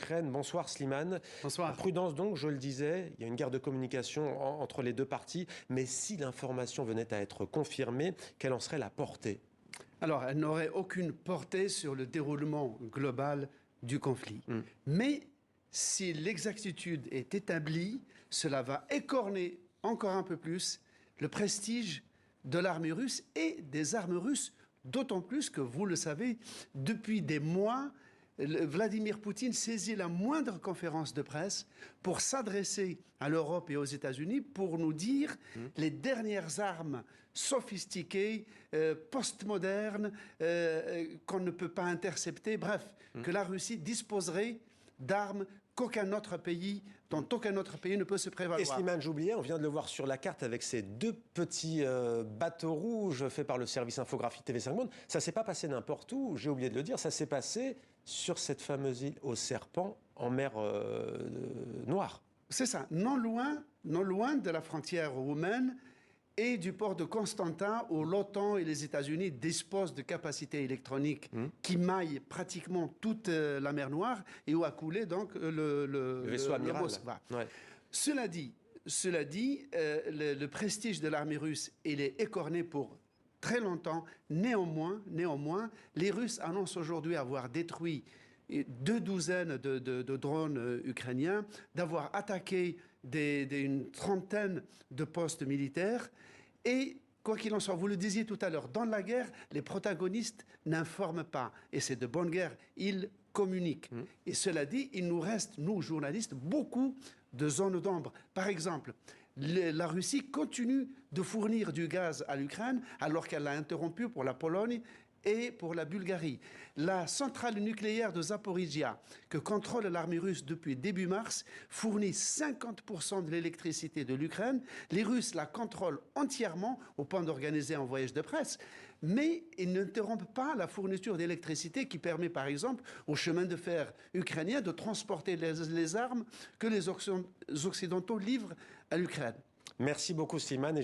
Ukraine. Bonsoir Slimane. Bonsoir. Prudence donc, je le disais, il y a une guerre de communication entre les deux parties, mais si l'information venait à être confirmée, quelle en serait la portée ? Alors, elle n'aurait aucune portée sur le déroulement global du conflit. Mais si l'exactitude est établie, cela va écorner encore un peu plus le prestige de l'armée russe et des armes russes, d'autant plus que, vous le savez, depuis des mois, Vladimir Poutine saisit la moindre conférence de presse pour s'adresser à l'Europe et aux États-Unis pour nous dire les dernières armes sophistiquées, postmodernes, qu'on ne peut pas intercepter. Bref, que la Russie disposerait d'armes dont aucun autre pays ne peut se prévaloir. Et Slimane, j'oubliais, on vient de le voir sur la carte avec ces deux petits bateaux rouges faits par le service infographie TV5 Monde. Ça ne s'est pas passé n'importe où, j'ai oublié de le dire, ça s'est passé sur cette fameuse île aux serpents en mer Noire. C'est ça, non loin de la frontière roumaine et du port de Constantin, où l'OTAN et les États-Unis disposent de capacités électroniques qui maillent pratiquement toute la mer Noire et où a coulé donc le vaisseau amiral. Moskva. Ouais. Cela dit, le prestige de l'armée russe, il est écorné pour très longtemps. Néanmoins, les Russes annoncent aujourd'hui avoir détruit 2 douzaines de drones ukrainiens, d'avoir attaqué une trentaine de postes militaires. Et quoi qu'il en soit, vous le disiez tout à l'heure, dans la guerre, les protagonistes n'informent pas. Et c'est de bonne guerre, ils communiquent. Et cela dit, il nous reste, nous, journalistes, beaucoup de zones d'ombre. Par exemple, la Russie continue de fournir du gaz à l'Ukraine alors qu'elle l'a interrompu pour la Pologne et pour la Bulgarie. La centrale nucléaire de Zaporizhia, que contrôle l'armée russe depuis début mars, fournit 50% de l'électricité de l'Ukraine. Les Russes la contrôlent entièrement au point d'organiser un voyage de presse. Mais ils n'interrompent pas la fourniture d'électricité qui permet, par exemple, au chemin de fer ukrainien de transporter les armes que les Occidentaux livrent à l'Ukraine. Merci beaucoup Slimane.